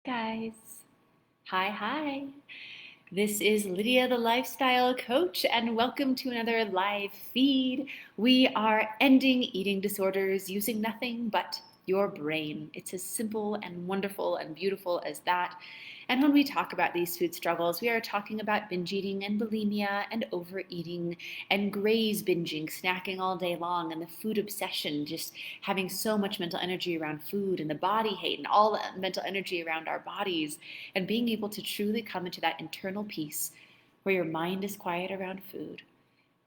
Guys. Hi. This is Lydia, the lifestyle coach, and welcome to another live feed. We are ending eating disorders using nothing but your brain. It's as simple and wonderful and beautiful as that. And when we talk about these food struggles, we are talking about binge eating and bulimia and overeating and graze binging, snacking all day long, and the food obsession, just having so much mental energy around food and the body hate and all the mental energy around our bodies, and being able to truly come into that internal peace where your mind is quiet around food,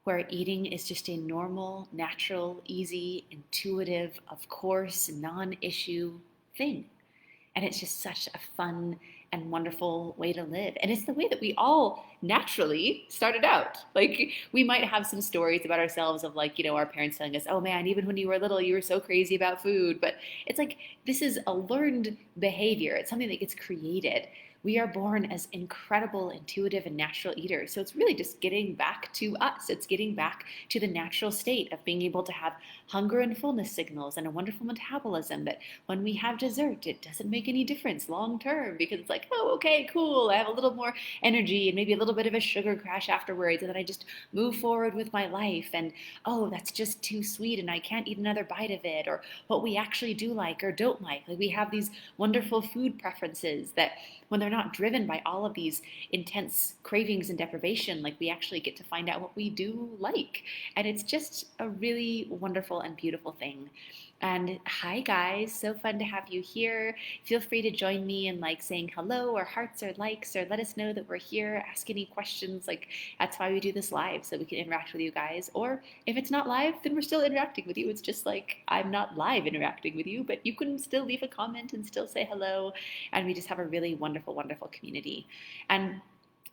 where eating is just a normal, natural, easy, intuitive, of course, non issue thing. And it's just such a fun and wonderful way to live. And it's the way that we all naturally started out. Like, we might have some stories about ourselves of, like, our parents telling us, oh man, even when you were little, you were so crazy about food. But it's like, this is a learned behavior. It's something that gets created. We are born as incredible, intuitive, and natural eaters. So it's really just getting back to us. It's getting back to the natural state of being able to have hunger and fullness signals and a wonderful metabolism that when we have dessert, it doesn't make any difference long term because it's like, oh, okay, cool. I have a little more energy and maybe a little bit of a sugar crash afterwards. And then I just move forward with my life. And oh, that's just too sweet and I can't eat another bite of it. Or what we actually do like or don't like. Like, we have these wonderful food preferences that when they're not driven by all of these intense cravings and deprivation, like, we actually get to find out what we do like. And it's just a really wonderful and beautiful thing. And hi guys, so fun to have you here. Feel free to join me in, like, saying hello or hearts or likes, or let us know that we're here. Ask any questions. Like, that's why we do this live, so we can interact with you guys. Or if it's not live, then we're still interacting with you. It's just like I'm not live interacting with you, but you can still leave a comment and still say hello. And we just have a really wonderful, wonderful community. And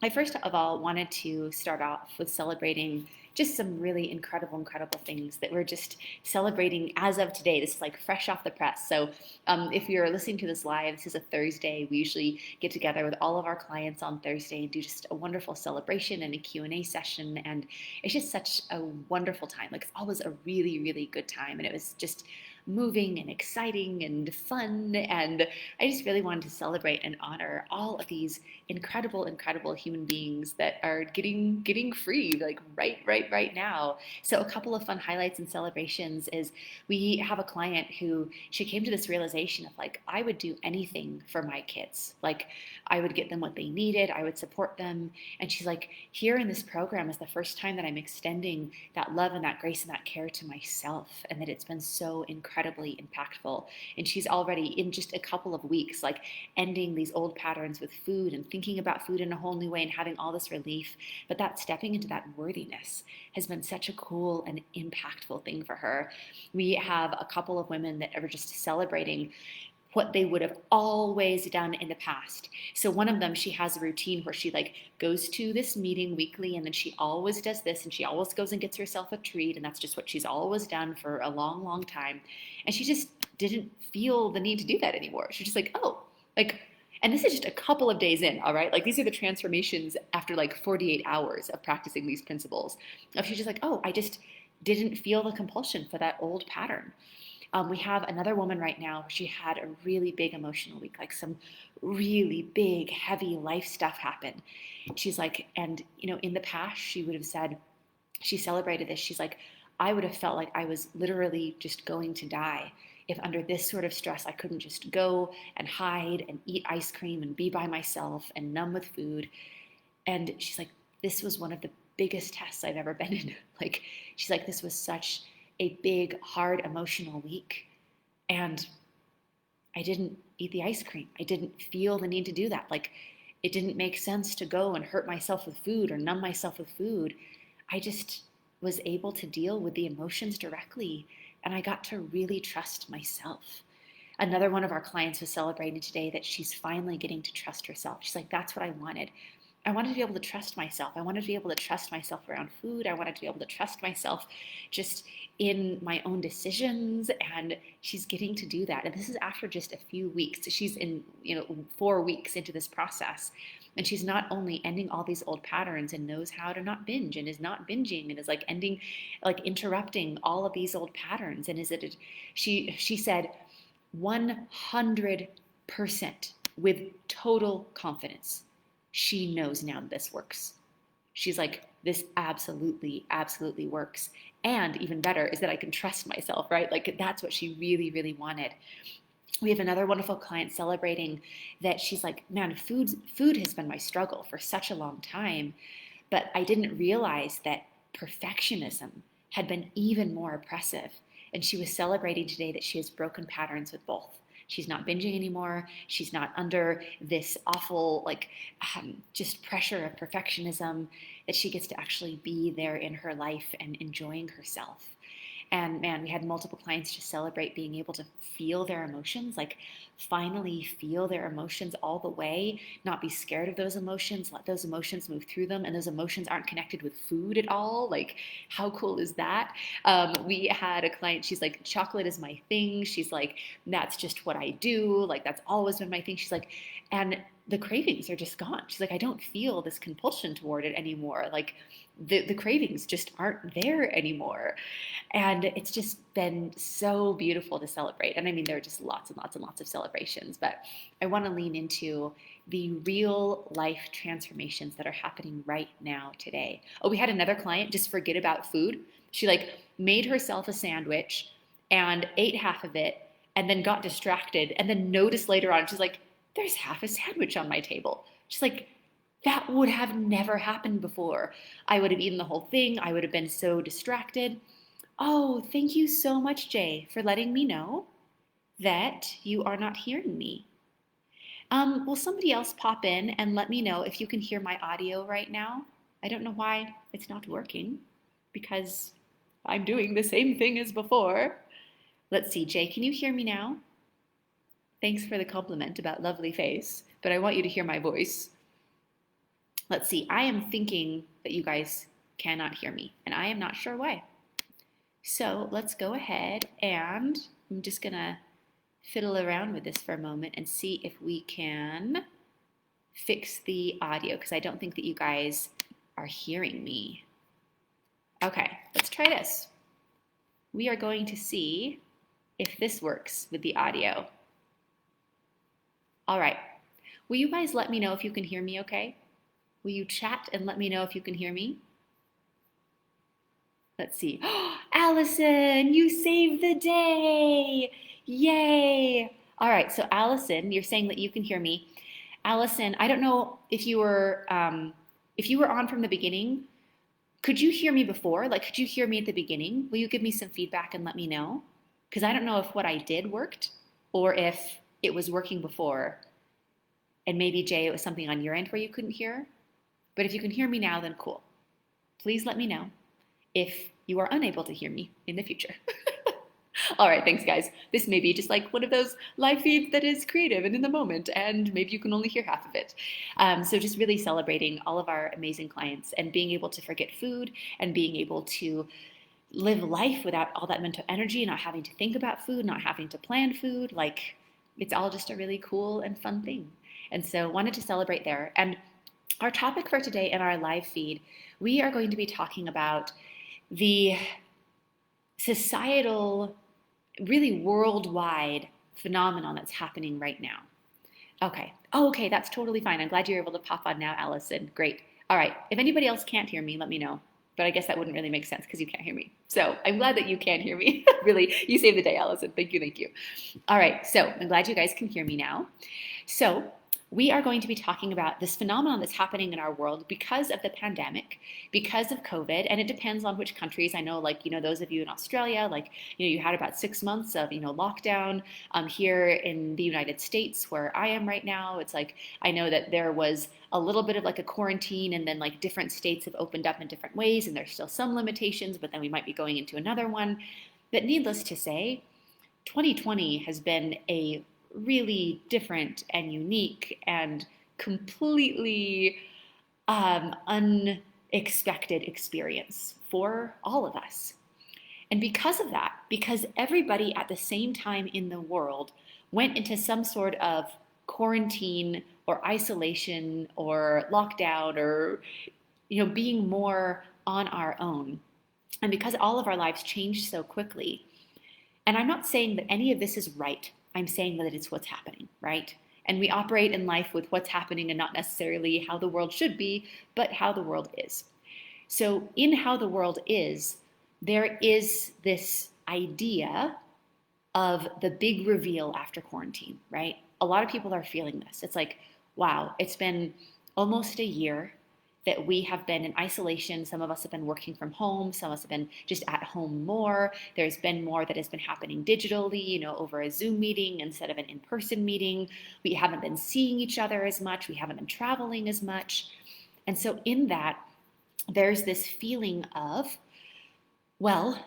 I first of all wanted to start off with celebrating just some really incredible, incredible things that we're just celebrating as of today. This is like fresh off the press. So if you're listening to this live, this is a Thursday. We usually get together with all of our clients on Thursday and do just a wonderful celebration and a Q&A session. And it's just such a wonderful time. Like, it's always a really, really good time. And it was just moving and exciting and fun. And I just really wanted to celebrate and honor all of these incredible, incredible human beings that are getting free, like right now. So a couple of fun highlights and celebrations is we have a client who, she came to this realization of, like, I would do anything for my kids. Like, I would get them what they needed, I would support them. And she's like, here in this program is the first time that I'm extending that love and that grace and that care to myself, and that it's been so incredibly impactful. And she's already, in just a couple of weeks, like, ending these old patterns with food and thinking about food in a whole new way and having all this relief. But that stepping into that worthiness has been such a cool and impactful thing for her. We have a couple of women that are just celebrating what they would have always done in the past. So one of them, she has a routine where she, like, goes to this meeting weekly, and then she always does this, and she always goes and gets herself a treat, and that's just what she's always done for a long, long time. And she just didn't feel the need to do that anymore. She's just like, oh, like, and this is just a couple of days in, all right? Like, these are the transformations after like 48 hours of practicing these principles. Of, she's just like, oh, I just didn't feel the compulsion for that old pattern. We have another woman right now. She had a really big emotional week, like some really big, heavy life stuff happened. She's like, and in the past, she would have said, she celebrated this. She's like, I would have felt like I was literally just going to die if under this sort of stress I couldn't just go and hide and eat ice cream and be by myself and numb with food. And she's like, this was one of the biggest tests I've ever been in. Like, she's like, this was such a big, hard, emotional week. And I didn't eat the ice cream. I didn't feel the need to do that. Like, it didn't make sense to go and hurt myself with food or numb myself with food. I just was able to deal with the emotions directly, and I got to really trust myself. Another one of our clients was celebrating today that she's finally getting to trust herself. She's like, that's what I wanted. I wanted to be able to trust myself. I wanted to be able to trust myself around food. I wanted to be able to trust myself just in my own decisions. And she's getting to do that. And this is after just a few weeks. She's in, 4 weeks into this process. And she's not only ending all these old patterns and knows how to not binge and is not binging and is like ending, like interrupting all of these old patterns. And she said 100%, with total confidence. She knows now that this works. She's like, this absolutely, absolutely works. And even better is that I can trust myself, right? Like that's what she really, really wanted. We have another wonderful client celebrating that she's like, man, food has been my struggle for such a long time, but I didn't realize that perfectionism had been even more oppressive. And she was celebrating today that she has broken patterns with both. She's not binging anymore. She's not under this awful, just pressure of perfectionism, that she gets to actually be there in her life and enjoying herself. And man, we had multiple clients just celebrate being able to feel their emotions, like finally feel their emotions all the way, not be scared of those emotions, let those emotions move through them. And those emotions aren't connected with food at all. Like, how cool is that? We had a client, she's like, chocolate is my thing. She's like, that's just what I do. Like, that's always been my thing. She's like, and the cravings are just gone. She's like, I don't feel this compulsion toward it anymore. Like, the cravings just aren't there anymore. And it's just been so beautiful to celebrate. And I mean, there are just lots and lots and lots of celebrations, but I want to lean into the real life transformations that are happening right now today. Oh, we had another client just forget about food. She like made herself a sandwich and ate half of it and then got distracted and then noticed later on, she's like, there's half a sandwich on my table. She's like, that would have never happened before. I would have eaten the whole thing. I would have been so distracted. Oh, thank you so much, Jay, for letting me know that you are not hearing me. Will somebody else pop in and let me know if you can hear my audio right now? I don't know why it's not working because I'm doing the same thing as before. Let's see, Jay, can you hear me now? Thanks for the compliment about lovely face, but I want you to hear my voice. Let's see, I am thinking that you guys cannot hear me, and I am not sure why. So let's go ahead and I'm just gonna fiddle around with this for a moment and see if we can fix the audio because I don't think that you guys are hearing me. Okay, let's try this. We are going to see if this works with the audio. All right, will you guys let me know if you can hear me okay? Will you chat and let me know if you can hear me? Let's see. Oh, Allison, you saved the day. Yay. All right, so Allison, you're saying that you can hear me. Allison, I don't know if you were on from the beginning. Could you hear me before? Like, could you hear me at the beginning? Will you give me some feedback and let me know? Because I don't know if what I did worked or if it was working before. And maybe, Jay, it was something on your end where you couldn't hear. But if you can hear me now, then cool. Please let me know if you are unable to hear me in the future. All right, thanks guys. This may be just like one of those live feeds that is creative and in the moment, and maybe you can only hear half of it. So just really celebrating all of our amazing clients and being able to forget food and being able to live life without all that mental energy, not having to think about food, not having to plan food. Like, it's all just a really cool and fun thing. And so wanted to celebrate there. And our topic for today in our live feed, we are going to be talking about the societal, really worldwide phenomenon that's happening right now. Okay. Oh, okay, that's totally fine. I'm glad you're able to pop on now, Allison. Great. All right. If anybody else can't hear me, let me know. But I guess that wouldn't really make sense because you can't hear me. So I'm glad that you can hear me. Really, you saved the day, Allison. Thank you, thank you. All right, so I'm glad you guys can hear me now. So we are going to be talking about this phenomenon that's happening in our world because of the pandemic, because of COVID, and it depends on which countries. I know, those of you in Australia, you had about 6 months of, lockdown. Here in the United States, where I am right now, it's like, I know that there was a little bit of like a quarantine, and then like different states have opened up in different ways, and there's still some limitations, but then we might be going into another one. But needless to say, 2020 has been a really different and unique and completely unexpected experience for all of us. And because of that, because everybody at the same time in the world went into some sort of quarantine or isolation or lockdown or being more on our own, and because all of our lives changed so quickly, and I'm not saying that any of this is right, I'm saying that it's what's happening, right? And we operate in life with what's happening and not necessarily how the world should be, but how the world is. So in how the world is, there is this idea of the big reveal after quarantine, right? A lot of people are feeling this. It's like, wow, it's been almost a year that we have been in isolation. Some of us have been working from home. Some of us have been just at home more. There's been more that has been happening digitally, over a Zoom meeting instead of an in-person meeting. We haven't been seeing each other as much. We haven't been traveling as much. And so in that, there's this feeling of, well,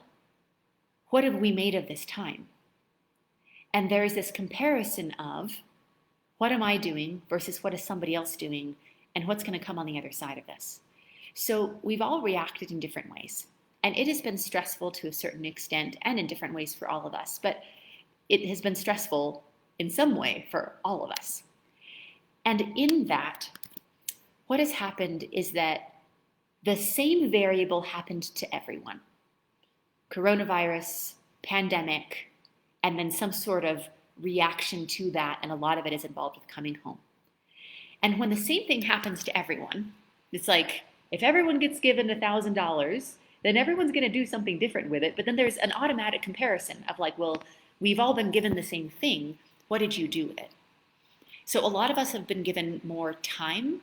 what have we made of this time? And there's this comparison of what am I doing versus what is somebody else doing and what's going to come on the other side of this. So we've all reacted in different ways. And it has been stressful to a certain extent and in different ways for all of us. But it has been stressful in some way for all of us. And in that, what has happened is that the same variable happened to everyone. Coronavirus, pandemic, and then some sort of reaction to that, and a lot of it is involved with coming home. And when the same thing happens to everyone, it's like, if everyone gets given $1,000, then everyone's going to do something different with it. But then there's an automatic comparison of like, well, we've all been given the same thing. What did you do with it? So a lot of us have been given more time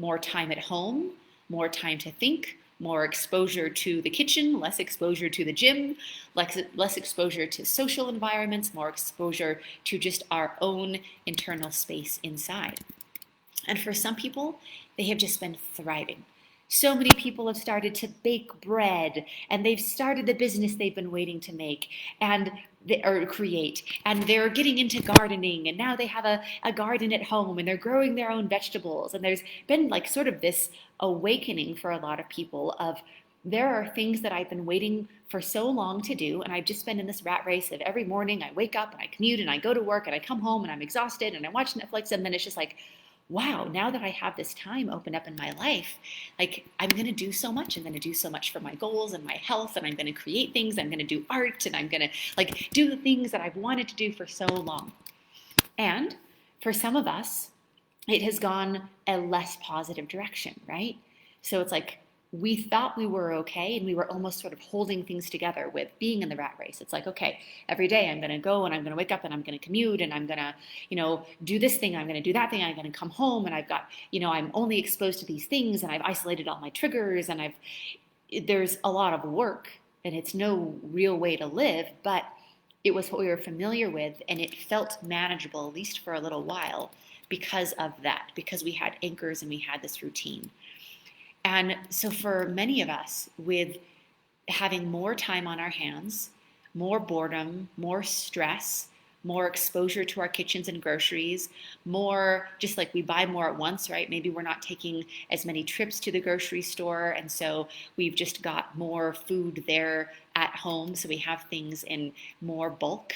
at home, more time to think, more exposure to the kitchen, less exposure to the gym, less exposure to social environments, more exposure to just our own internal space inside. And for some people, they have just been thriving. So many people have started to bake bread, and they've started the business they've been waiting to make or create, and they're getting into gardening, and now they have a garden at home, and they're growing their own vegetables. And there's been like sort of this awakening for a lot of people of, there are things that I've been waiting for so long to do, and I've just been in this rat race of every morning I wake up and I commute and I go to work and I come home and I'm exhausted and I watch Netflix, and then it's just like, wow, now that I have this time opened up in my life, like I'm going to do so much. I'm going to do so much for my goals and my health, and I'm going to create things. I'm going to do art, and I'm going to like do the things that I've wanted to do for so long. And for some of us, it has gone a less positive direction, right? So it's like, we thought we were okay, and we were almost sort of holding things together with being in the rat race. It's like, okay, every day I'm going to go and I'm going to wake up and I'm going to commute and I'm going to, do this thing, I'm going to do that thing, I'm going to come home and I've got, I'm only exposed to these things, and I've isolated all my triggers, and there's a lot of work, and it's no real way to live, but it was what we were familiar with, and it felt manageable, at least for a little while, because of that, because we had anchors and we had this routine. And so for many of us, with having more time on our hands, more boredom, more stress, more exposure to our kitchens and groceries, more just like we buy more at once, right? Maybe we're not taking as many trips to the grocery store, and so we've just got more food there at home, so we have things in more bulk.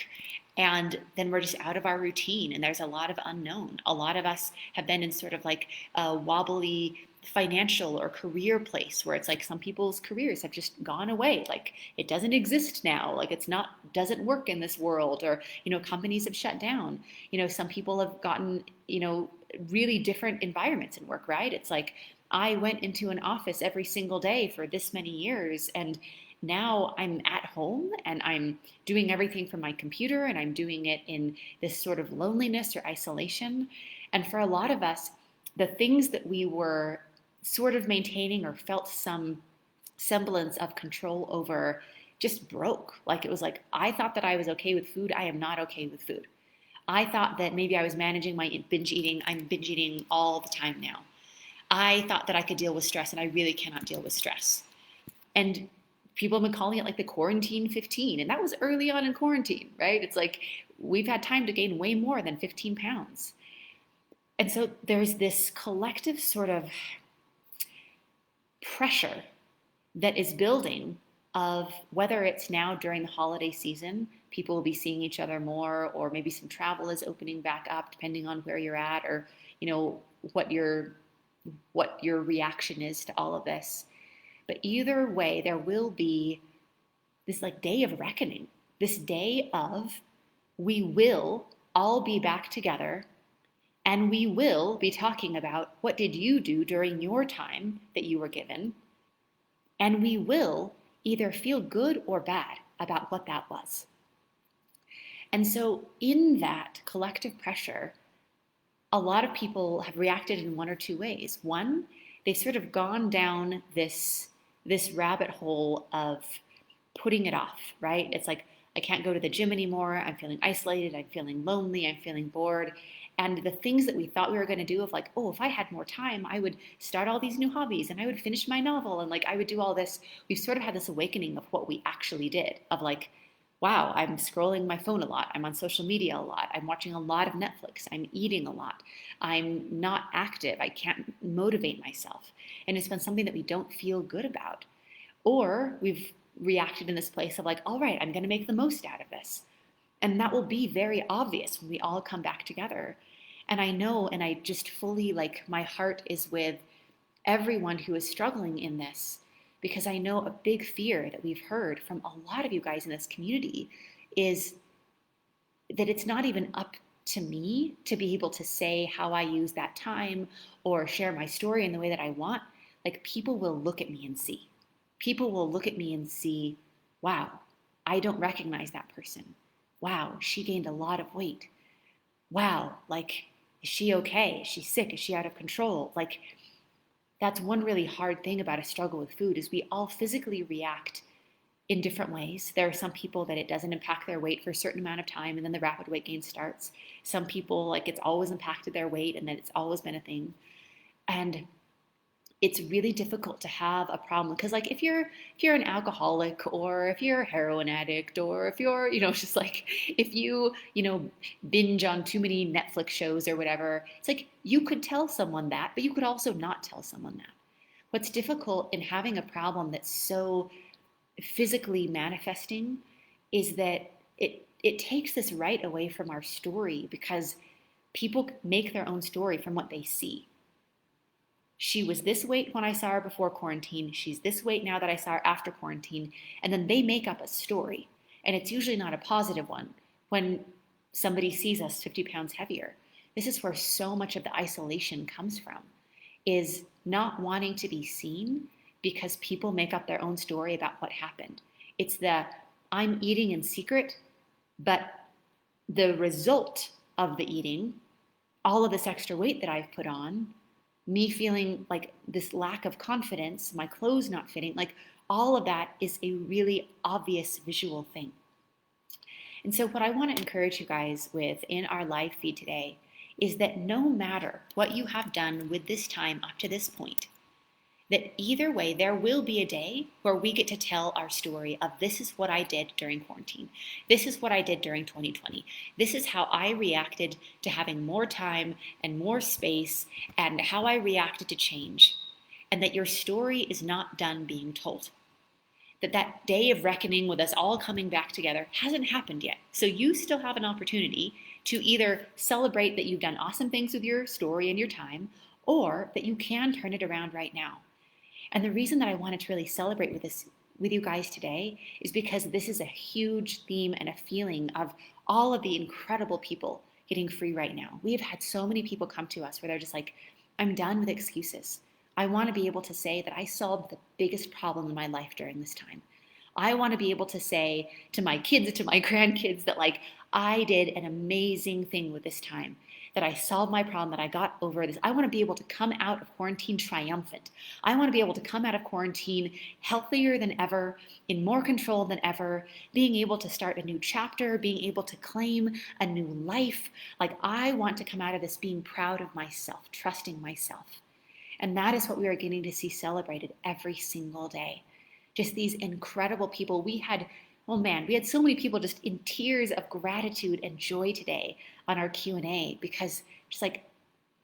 And then we're just out of our routine, and there's a lot of unknown. A lot of us have been in sort of like a wobbly financial or career place where it's like some people's careers have just gone away, like it doesn't exist now, like doesn't work in this world, or companies have shut down. Some people have gotten really different environments in work, right? It's like, I went into an office every single day for this many years, and now I'm at home and I'm doing everything from my computer, and I'm doing it in this sort of loneliness or isolation. And for a lot of us, the things that we were sort of maintaining or felt some semblance of control over just broke. Like it was like, I thought that I was okay with food. I am not okay with food. I thought that maybe I was managing my binge eating. I'm binge eating all the time now. I thought that I could deal with stress, and I really cannot deal with stress. And people have been calling it like the quarantine 15. And that was early on in quarantine, right? It's like, we've had time to gain way more than 15 pounds. And so there's this collective sort of pressure that is building of, whether it's now during the holiday season, people will be seeing each other more, or maybe some travel is opening back up depending on where you're at, or what your reaction is to all of this. But either way, there will be this like day of reckoning, this day of, we will all be back together, And we will be talking about what did you do during your time that you were given. And we will either feel good or bad about what that was. And so in that collective pressure, a lot of people have reacted in one or two ways. One, they've sort of gone down this rabbit hole of putting it off, right? It's like, I can't go to the gym anymore. I'm feeling isolated. I'm feeling lonely. I'm feeling bored. And the things that we thought we were going to do of like, oh, if I had more time, I would start all these new hobbies and I would finish my novel and like I would do all this. We've sort of had this awakening of what we actually did of like, wow, I'm scrolling my phone a lot. I'm on social media a lot. I'm watching a lot of Netflix. I'm eating a lot. I'm not active. I can't motivate myself. And it's been something that we don't feel good about. Or we've reacted in this place of like, all right, I'm going to make the most out of this. And that will be very obvious when we all come back together. And I know, and I just fully like, my heart is with everyone who is struggling in this, because I know a big fear that we've heard from a lot of you guys in this community is that it's not even up to me to be able to say how I use that time or share my story in the way that I want. Like, people will look at me and see. People will look at me and see, wow, I don't recognize that person. Wow, she gained a lot of weight. Wow, like, is she okay? Is she sick? Is she out of control? Like, that's one really hard thing about a struggle with food is we all physically react in different ways. There are some people that it doesn't impact their weight for a certain amount of time and then the rapid weight gain starts. Some people, like, it's always impacted their weight and then it's always been a thing. And it's really difficult to have a problem because like if you're an alcoholic or if you're a heroin addict or if you're just like if you binge on too many Netflix shows or whatever, it's like you could tell someone that, but you could also not tell someone that. What's difficult in having a problem that's so physically manifesting is that it takes this right away from our story because people make their own story from what they see. She was this weight when I saw her before quarantine. She's this weight now that I saw her after quarantine. And then they make up a story. And it's usually not a positive one when somebody sees us 50 pounds heavier. This is where so much of the isolation comes from, is not wanting to be seen because people make up their own story about what happened. It's the I'm eating in secret, but the result of the eating, all of this extra weight that I've put on, me feeling like this lack of confidence, my clothes not fitting, like all of that is a really obvious visual thing. And so what I want to encourage you guys with in our live feed today is that no matter what you have done with this time up to this point, that either way, there will be a day where we get to tell our story of this is what I did during quarantine. This is what I did during 2020. This is how I reacted to having more time and more space and how I reacted to change. And that your story is not done being told. That day of reckoning with us all coming back together hasn't happened yet. So you still have an opportunity to either celebrate that you've done awesome things with your story and your time, or that you can turn it around right now. And the reason that I wanted to really celebrate with you guys today is because this is a huge theme and a feeling of all of the incredible people getting free right now. We have had so many people come to us where they're just like, I'm done with excuses. I want to be able to say that I solved the biggest problem in my life during this time. I want to be able to say to my kids, to my grandkids that like, I did an amazing thing with this time, that I solved my problem, that I got over this. I want to be able to come out of quarantine triumphant. I want to be able to come out of quarantine healthier than ever, in more control than ever, being able to start a new chapter, being able to claim a new life. Like, I want to come out of this being proud of myself, trusting myself. And that is what we are getting to see celebrated every single day. Just these incredible people. We had so many people just in tears of gratitude and joy today on our Q&A because just like,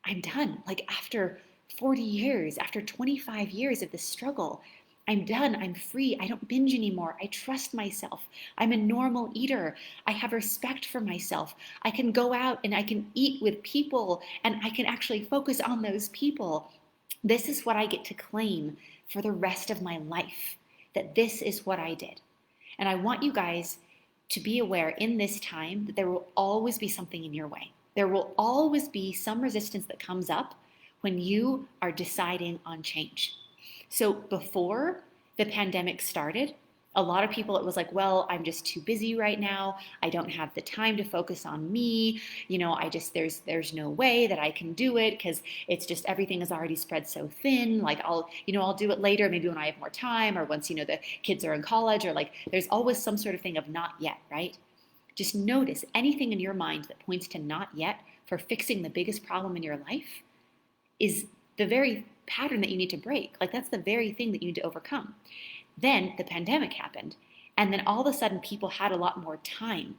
I'm done. Like after 40 years, after 25 years of this struggle, I'm done. I'm free. I don't binge anymore. I trust myself. I'm a normal eater. I have respect for myself. I can go out and I can eat with people and I can actually focus on those people. This is what I get to claim for the rest of my life, that this is what I did. And I want you guys to be aware in this time that there will always be something in your way. There will always be some resistance that comes up when you are deciding on change. So before the pandemic started, a lot of people, it was like, well, I'm just too busy right now. I don't have the time to focus on me. There's no way that I can do it because it's just everything is already spread so thin. Like I'll do it later, maybe when I have more time or once, the kids are in college, or like there's always some sort of thing of not yet, right? Just notice anything in your mind that points to not yet for fixing the biggest problem in your life is the very pattern that you need to break. Like that's the very thing that you need to overcome. Then the pandemic happened, and then all of a sudden people had a lot more time.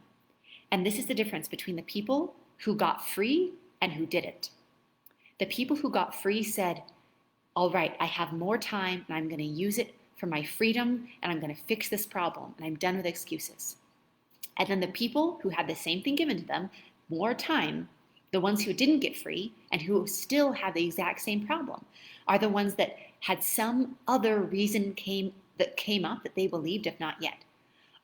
And this is the difference between the people who got free and who didn't. The people who got free said, all right, I have more time and I'm going to use it for my freedom and I'm going to fix this problem and I'm done with excuses. And then the people who had the same thing given to them, more time, the ones who didn't get free and who still had the exact same problem, are the ones that had some other reason that came up that they believed, if not yet.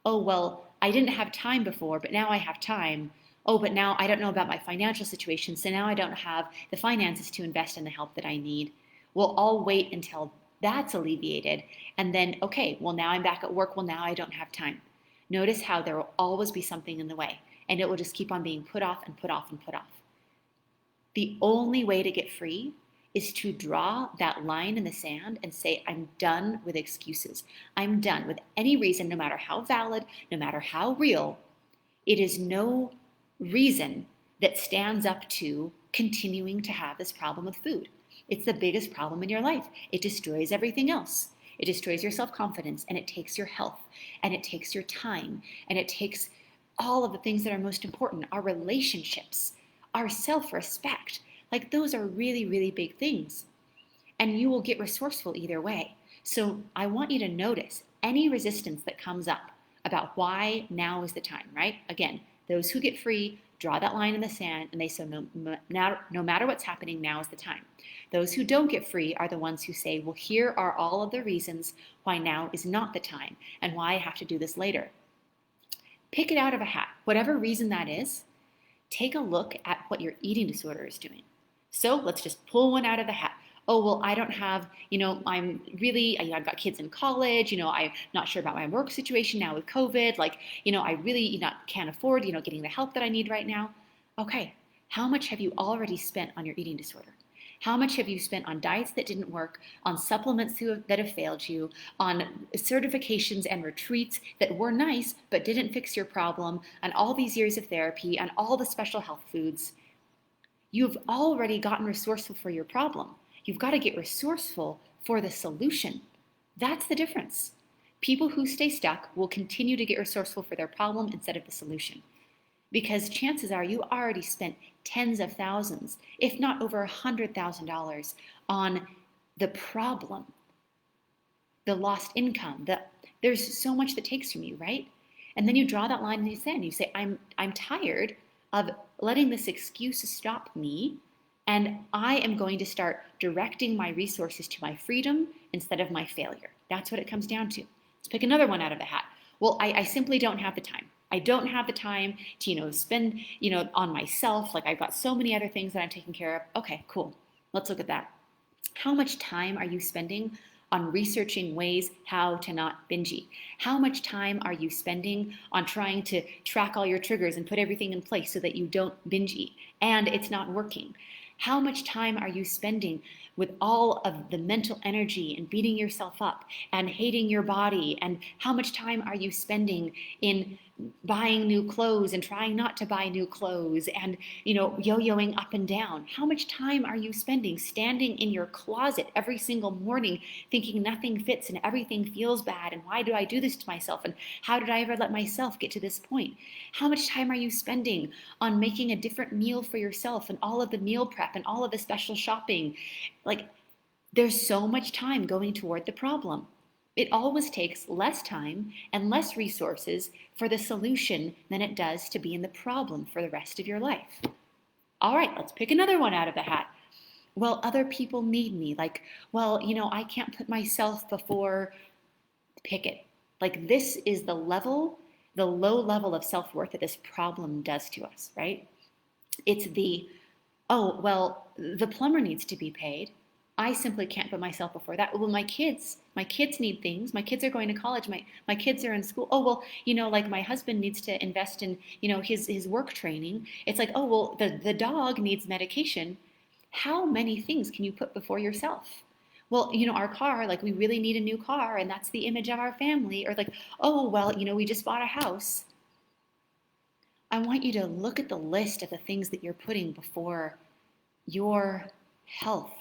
Oh, well, I didn't have time before, but now I have time. Oh, but now I don't know about my financial situation, so now I don't have the finances to invest in the help that I need. Well, I'll wait until that's alleviated. And then, okay, well, now I'm back at work. Well, now I don't have time. Notice how there will always be something in the way, and it will just keep on being put off and put off and put off. The only way to get free is to draw that line in the sand and say, I'm done with excuses. I'm done with any reason, no matter how valid, no matter how real. It is no reason that stands up to continuing to have this problem with food. It's the biggest problem in your life. It destroys everything else. It destroys your self-confidence, and it takes your health, and it takes your time, and it takes all of the things that are most important, our relationships, our self-respect. Like those are really, really big things. And you will get resourceful either way. So I want you to notice any resistance that comes up about why now is the time, right? Again, those who get free draw that line in the sand and they say, no matter what's happening, now is the time. Those who don't get free are the ones who say, well, here are all of the reasons why now is not the time and why I have to do this later. Pick it out of a hat, whatever reason that is. Take a look at what your eating disorder is doing. So let's just pull one out of the hat. Oh, well, I don't have, I've got kids in college, I'm not sure about my work situation now with COVID. I really, can't afford, getting the help that I need right now. Okay, how much have you already spent on your eating disorder? How much have you spent on diets that didn't work, on supplements that have failed you, on certifications and retreats that were nice but didn't fix your problem, on all these years of therapy, on all the special health foods? You've already gotten resourceful for your problem. You've got to get resourceful for the solution. That's the difference. People who stay stuck will continue to get resourceful for their problem instead of the solution. Because chances are you already spent tens of thousands, if not over $100,000 on the problem, the lost income. There's so much that takes from you, right? And then you draw that line in the sand. You say, I'm tired of letting this excuse stop me, and I am going to start directing my resources to my freedom instead of my failure. That's what it comes down to. Let's pick another one out of the hat. Well, I simply don't have the time. I don't have the time to, spend, on myself. Like I've got so many other things that I'm taking care of. Okay, cool. Let's look at that. How much time are you spending on researching ways how to not binge eat? How much time are you spending on trying to track all your triggers and put everything in place so that you don't binge eat and it's not working? How much time are you spending with all of the mental energy and beating yourself up and hating your body? And how much time are you spending in buying new clothes and trying not to buy new clothes and, yo-yoing up and down? How much time are you spending standing in your closet every single morning thinking nothing fits and everything feels bad, and why do I do this to myself, and how did I ever let myself get to this point? How much time are you spending on making a different meal for yourself and all of the meal prep and all of the special shopping? Like, there's so much time going toward the problem. It always takes less time and less resources for the solution than it does to be in the problem for the rest of your life. All right, let's pick another one out of the hat. Well, other people need me. I can't put myself before. Pick it. Like, this is the low level of self-worth that this problem does to us, right? It's the, oh, well, the plumber needs to be paid. I simply can't put myself before that. Well, my kids need things. My kids are going to college. My kids are in school. Oh, well, like my husband needs to invest in, his work training. It's like, oh, well, the dog needs medication. How many things can you put before yourself? Well, our car, like we really need a new car and that's the image of our family. Or like, oh, well, we just bought a house. I want you to look at the list of the things that you're putting before your health,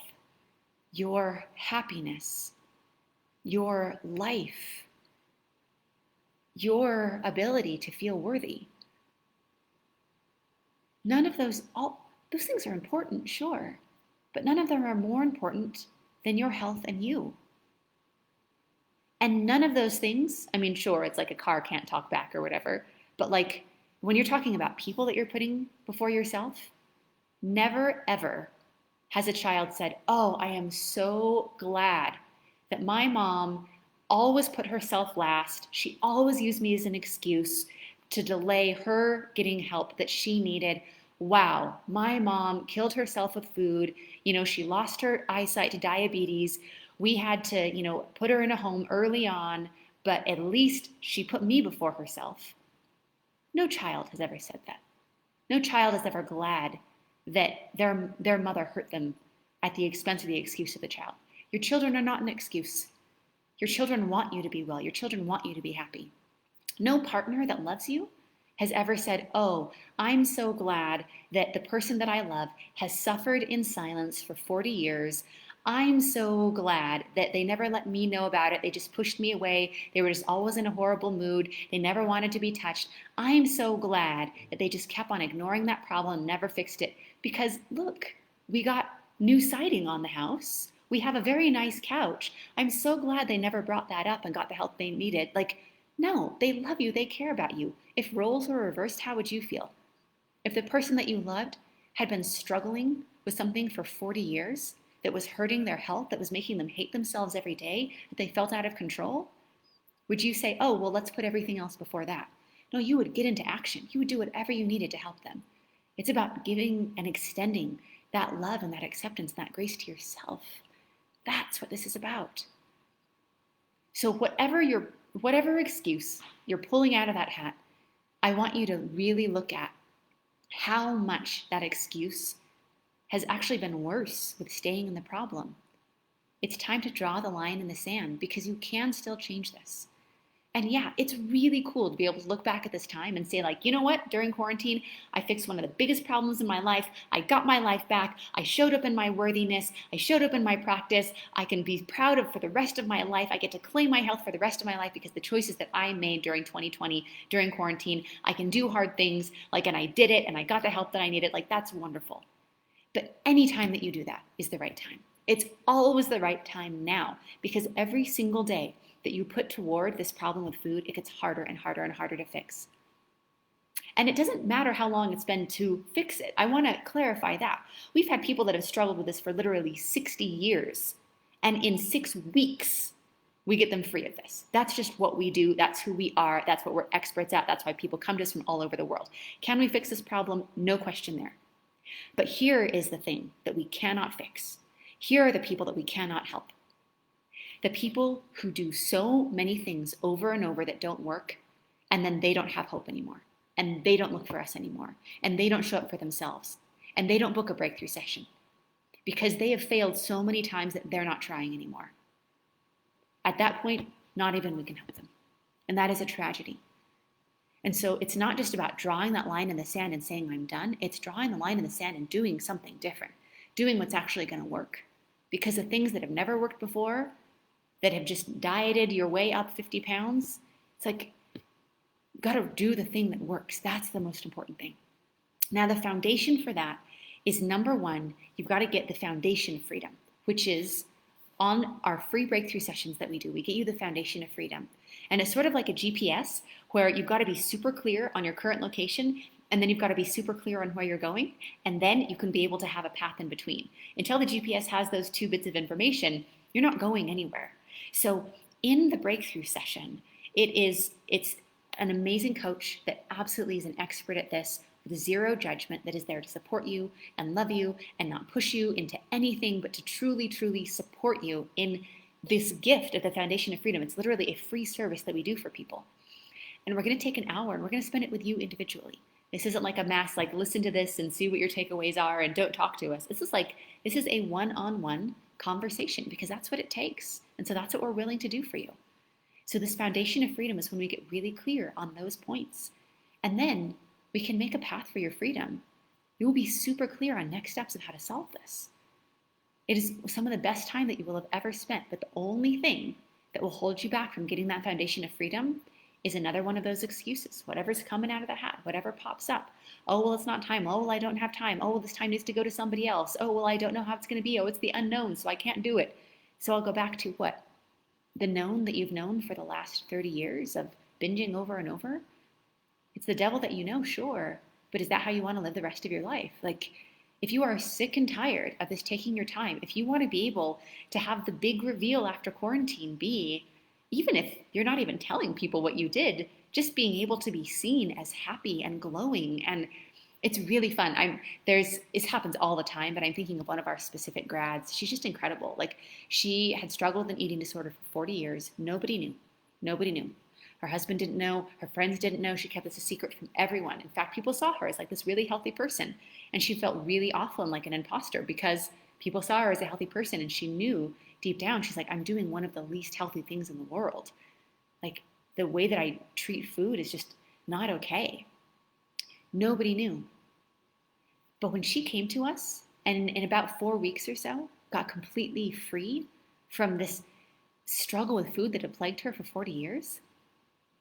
your happiness, your life, your ability to feel worthy. None of all those things are important, sure, but none of them are more important than your health and you. And none of those things, I mean, sure, it's like a car can't talk back or whatever, but like when you're talking about people that you're putting before yourself, never ever has a child said, oh, I am so glad that my mom always put herself last. She always used me as an excuse to delay her getting help that she needed. Wow, my mom killed herself with food. She lost her eyesight to diabetes. We had to, put her in a home early on, but at least she put me before herself. No child has ever said that. No child is ever glad that their mother hurt them at the expense of the excuse of the child. Your children are not an excuse. Your children want you to be well. Your children want you to be happy. No partner that loves you has ever said, oh, I'm so glad that the person that I love has suffered in silence for 40 years. I'm so glad that they never let me know about it. They just pushed me away. They were just always in a horrible mood. They never wanted to be touched. I'm so glad that they just kept on ignoring that problem and never fixed it. Because look, we got new siding on the house. We have a very nice couch. I'm so glad they never brought that up and got the help they needed. Like, no, they love you. They care about you. If roles were reversed, how would you feel? If the person that you loved had been struggling with something for 40 years, that was hurting their health, that was making them hate themselves every day, that they felt out of control, would you say, oh, well, let's put everything else before that? No, you would get into action. You would do whatever you needed to help them. It's about giving and extending that love and that acceptance and that grace to yourself. That's what this is about. So whatever excuse you're pulling out of that hat, I want you to really look at how much that excuse has actually been worse with staying in the problem. It's time to draw the line in the sand because you can still change this. And yeah, it's really cool to be able to look back at this time and say, like, you know what? During quarantine, I fixed one of the biggest problems in my life. I got my life back. I showed up in my worthiness. I showed up in my practice. I can be proud of for the rest of my life. I get to claim my health for the rest of my life because the choices that I made during 2020, during quarantine, I can do hard things, like, and I did it, and I got the help that I needed. Like, that's wonderful. But any time that you do that is the right time. It's always the right time now because every single day that you put toward this problem with food, it gets harder and harder and harder to fix. And it doesn't matter how long it's been to fix it. I want to clarify that. We've had people that have struggled with this for literally 60 years. And in 6 weeks, we get them free of this. That's just what we do. That's who we are. That's what we're experts at. That's why people come to us from all over the world. Can we fix this problem? No question there. But here is the thing that we cannot fix. Here are the people that we cannot help. The people who do so many things over and over that don't work, and then they don't have hope anymore, and they don't look for us anymore, and they don't show up for themselves, and they don't book a breakthrough session because they have failed so many times that they're not trying anymore. At that point, not even we can help them. And that is a tragedy. And so it's not just about drawing that line in the sand and saying, I'm done. It's drawing the line in the sand and doing something different, doing what's actually going to work. Because the things that have never worked before, that have just dieted your way up 50 pounds, it's like, you got to do the thing that works. That's the most important thing. Now, the foundation for that is number one, you've got to get the foundation of freedom, which is on our free breakthrough sessions that we do. We get you the foundation of freedom. And it's sort of like a GPS where you've got to be super clear on your current location, and then you've got to be super clear on where you're going, and then you can be able to have a path in between. Until the GPS has those 2 bits of information, you're not going anywhere. So in the breakthrough session, it's an amazing coach that absolutely is an expert at this, with zero judgment, that is there to support you and love you and not push you into anything, but to truly, truly support you in this gift of the foundation of freedom. It's literally a free service that we do for people. And we're going to take an hour and we're going to spend it with you individually. This isn't like a mass, like listen to this and see what your takeaways are and don't talk to us. This is a one-on-one conversation, because that's what it takes. And so that's what we're willing to do for you. So this foundation of freedom is when we get really clear on those points. And then we can make a path for your freedom. You will be super clear on next steps of how to solve this. It is some of the best time that you will have ever spent, but the only thing that will hold you back from getting that foundation of freedom is another one of those excuses. Whatever's coming out of the hat, whatever pops up. Oh, well, it's not time. Oh, well, I don't have time. Oh, well, this time needs to go to somebody else. Oh, well, I don't know how it's going to be. Oh, it's the unknown, so I can't do it. So I'll go back to what? The known that you've known for the last 30 years of binging over and over? It's the devil that you know, sure. But is that how you want to live the rest of your life? Like, if you are sick and tired of this taking your time, if you want to be able to have the big reveal after quarantine be, even if you're not even telling people what you did, just being able to be seen as happy and glowing, and it's really fun. This happens all the time, but I'm thinking of one of our specific grads. She's just incredible. Like, she had struggled with an eating disorder for 40 years. Nobody knew. Nobody knew. Her husband didn't know. Her friends didn't know. She kept this a secret from everyone. In fact, people saw her as like this really healthy person, and she felt really awful and like an imposter because people saw her as a healthy person, and she knew deep down, she's like, I'm doing one of the least healthy things in the world. Like, the way that I treat food is just not okay. Nobody knew. But when she came to us, and in about 4 weeks or so, got completely free from this struggle with food that had plagued her for 40 years,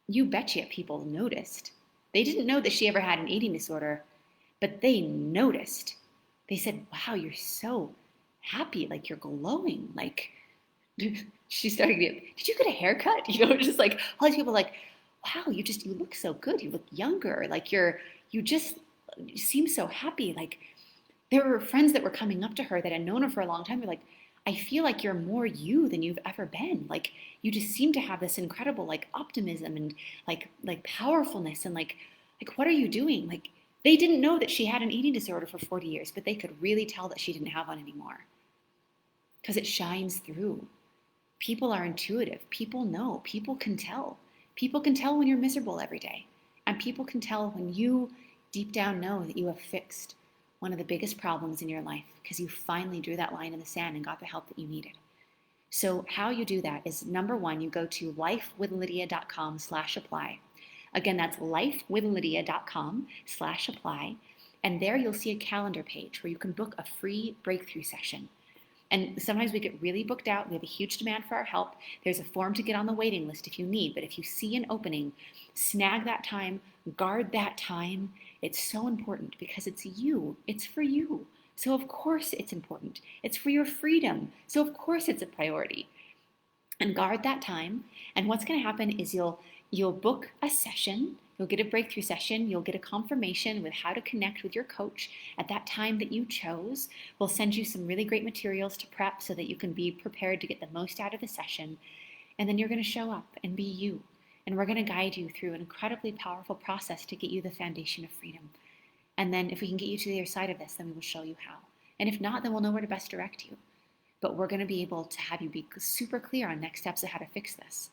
you betcha people noticed. They didn't know that she ever had an eating disorder, but they noticed. They said, wow, you're so happy, like you're glowing. Like, she started to get, did you get a haircut? Just like all these people like, wow, you look so good. You look younger. Like you seem so happy. Like, there were friends that were coming up to her that had known her for a long time. They're like, I feel like you're more you than you've ever been. Like, you just seem to have this incredible like optimism and like powerfulness, and like what are you doing? Like, they didn't know that she had an eating disorder for 40 years, but they could really tell that she didn't have one anymore, because it shines through. People are intuitive. People know. People can tell. People can tell when you're miserable every day, and people can tell when you deep down know that you have fixed one of the biggest problems in your life, because you finally drew that line in the sand and got the help that you needed. So how you do that is, number one, you go to lifewithlydia.com/apply. Again, that's lifewithlydia.com/apply. And there you'll see a calendar page where you can book a free breakthrough session. And sometimes we get really booked out. We have a huge demand for our help. There's a form to get on the waiting list if you need. But if you see an opening, snag that time, guard that time. It's so important, because it's you. It's for you. So of course it's important. It's for your freedom. So of course it's a priority. And guard that time. And what's going to happen is you'll book a session. You'll get a breakthrough session. You'll get a confirmation with how to connect with your coach at that time that you chose. We'll send you some really great materials to prep so that you can be prepared to get the most out of the session. And then you're going to show up and be you. And we're going to guide you through an incredibly powerful process to get you the foundation of freedom. And then if we can get you to the other side of this, then we will show you how. And if not, then we'll know where to best direct you. But we're going to be able to have you be super clear on next steps of how to fix this.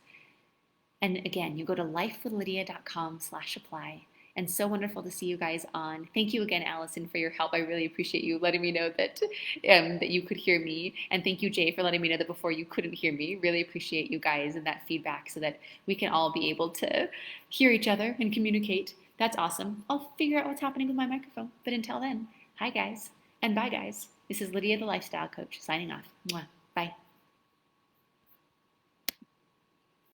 And again, you go to lifewithlydia.com/apply. And so wonderful to see you guys on. Thank you again, Allison, for your help. I really appreciate you letting me know that you could hear me. And thank you, Jay, for letting me know that before you couldn't hear me. Really appreciate you guys and that feedback so that we can all be able to hear each other and communicate. That's awesome. I'll figure out what's happening with my microphone. But until then, hi, guys. And bye, guys. This is Lydia, the Lifestyle Coach, signing off. Mwah. Bye.